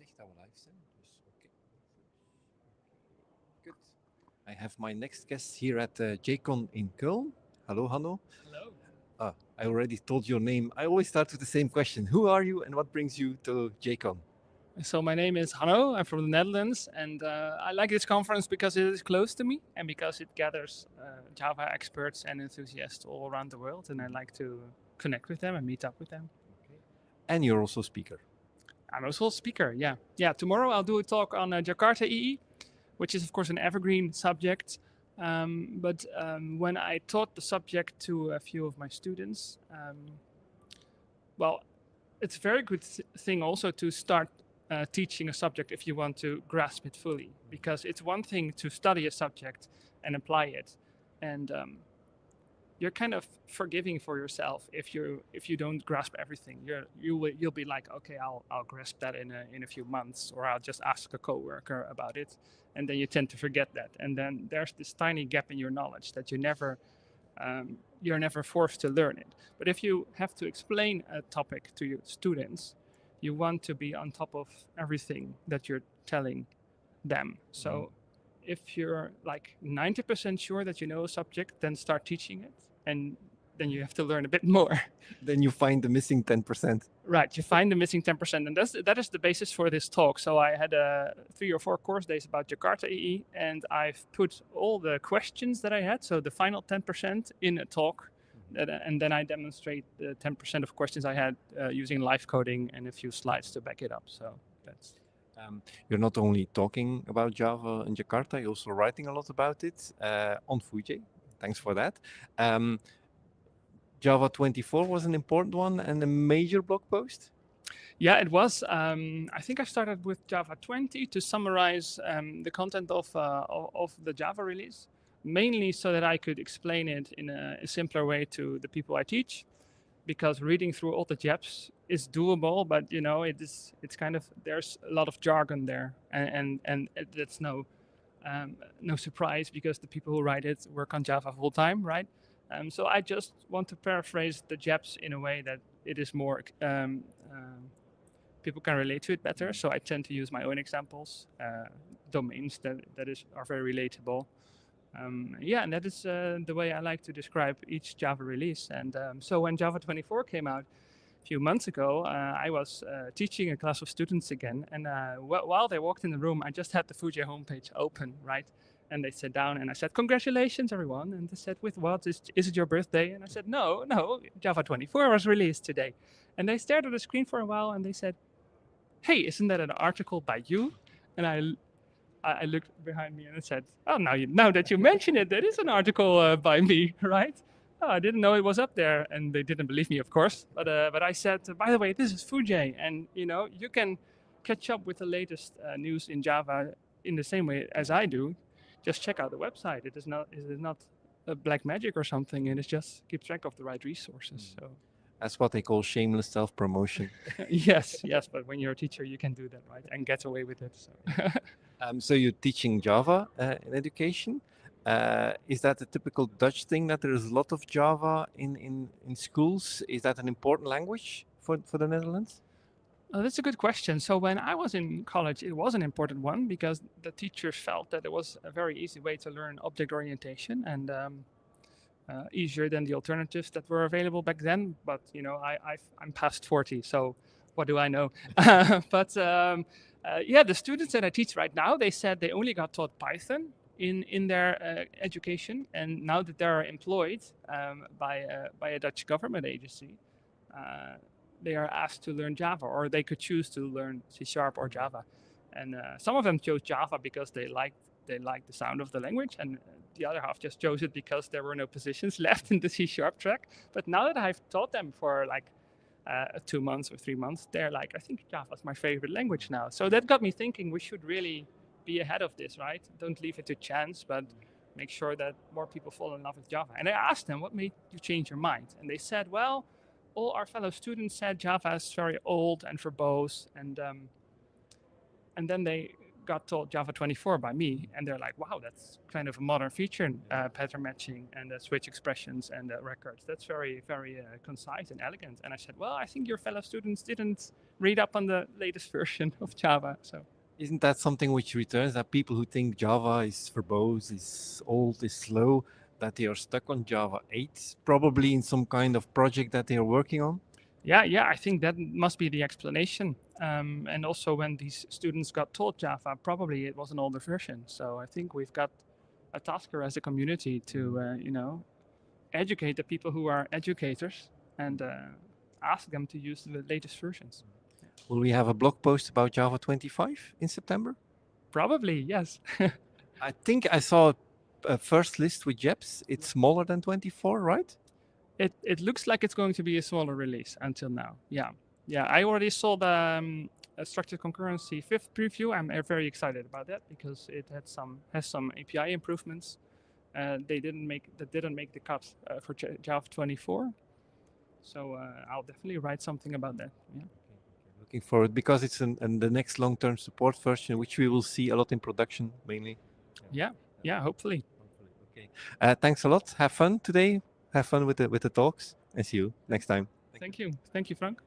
zegt dat we live zijn. Dus oké. Good. I have my next guest here at JCON in Köln. Hello, Hanno. Hello. I already told your name. I always start with the same question. Who are you and what brings you to JCON? So my name is Hanno. I'm from the Netherlands, and I like this conference because it is close to me and because it gathers Java experts and enthusiasts all around the world, and I like to connect with them and meet up with them. Okay. And you're also a speaker. I'm also a speaker, yeah. Yeah, tomorrow I'll do a talk on Jakarta.io, which is of course an evergreen subject. But when I taught the subject to a few of my students, well, it's a very good thing also to start teaching a subject if you want to grasp it fully, because it's one thing to study a subject and apply it, and you're kind of forgiving for yourself if you don't grasp everything. You'll be like, okay, I'll grasp that in a few months, or I'll just ask a coworker about it, and then you tend to forget that, and then there's this tiny gap in your knowledge that you're never forced to learn it. But if you have to explain a topic to your students, you want to be on top of everything that you're telling them. So if you're like 90% sure that you know a subject, then start teaching it, and then you have to learn a bit more. Then you find the missing 10%. Right, you find the missing 10%, and that is the basis for this talk. So I had 3 or 4 course days about Jakarta EE, and I've put all the questions that I had, so the final 10%, in a talk, and then I demonstrate the 10% of questions I had using live coding and a few slides to back it up. So that's... You're not only talking about Java in Jakarta, you're also writing a lot about it on Foojay. Thanks for that. Java 24 was an important one and a major blog post? Yeah, it was. I think I started with Java 20 to summarize the content of the Java release, mainly so that I could explain it in a simpler way to the people I teach, because reading through all the JEPs is doable, but you know, it's kind of, there's a lot of jargon there, and that's no surprise, because the people who write it work on Java full time, right? So I just want to paraphrase the JEPs in a way that it is more, people can relate to it better. So I tend to use my own examples, domains that are very relatable. Yeah, and that is the way I like to describe each Java release. And so when Java 24 came out a few months ago, I was teaching a class of students again. And while they walked in the room, I just had the Foojay homepage open, right? And they sat down and I said, congratulations, everyone. And they said, with what? Is it your birthday? And I said, no, Java 24 was released today. And they stared at the screen for a while and they said, hey, isn't that an article by you? And I looked behind me and I said, oh, now that you mention it, that is an article by me, right? Oh, I didn't know it was up there. And they didn't believe me, of course. But I said, by the way, this is Foojay. And you know, you can catch up with the latest news in Java in the same way as I do. Just check out the website. It is not a black magic or something. It is just keep track of the right resources. So that's what they call shameless self-promotion. yes, but when you're a teacher, you can do that, right? And get away with it. So, so you're teaching Java in education. Is that a typical Dutch thing, that there is a lot of Java in schools? Is that an important language for the Netherlands? That's a good question. So when I was in college, it was an important one because the teachers felt that it was a very easy way to learn object orientation and easier than the alternatives that were available back then. But you know, I'm past 40, so what do I know? But yeah, the students that I teach right now, they said they only got taught Python in their education, and now that they're employed by a Dutch government agency, they are asked to learn Java, or they could choose to learn C# or Java. And some of them chose Java because they liked the sound of the language, and the other half just chose it because there were no positions left in the C# track. But now that I've taught them for like 2 months or 3 months, they're like, I think Java is my favorite language now. So that got me thinking we should really be ahead of this, right? Don't leave it to chance, but make sure that more people fall in love with Java. And I asked them, what made you change your mind? And they said, well, all our fellow students said Java is very old and verbose, and then they got told Java 24 by me, and they're like, wow, that's kind of a modern feature, pattern matching and switch expressions and records. That's very, very concise and elegant. And I said, well, I think your fellow students didn't read up on the latest version of Java. So Isn't that something which returns, that people who think Java is verbose, is old, is slow, that they are stuck on Java 8, probably in some kind of project that they are working on? yeah, I think that must be the explanation. And also when these students got told Java, probably it was an older version. So I think we've got a task here as a community to, educate the people who are educators and ask them to use the latest versions. Will we have a blog post about Java 25 in September? Probably, yes. I think I saw a first list with JEPs. It's smaller than 24, right? It looks like it's going to be a smaller release until now. Yeah. I already saw the structured concurrency 5th preview. I'm very excited about that because it has some API improvements. They didn't make the cut for Java 24. So I'll definitely write something about that. Yeah. Looking forward, because it's the next long-term support version, which we will see a lot in production mainly. Yeah, hopefully. Okay. Thanks a lot. Have fun today. Have fun with the talks, and see you next time. Thank you, Frank.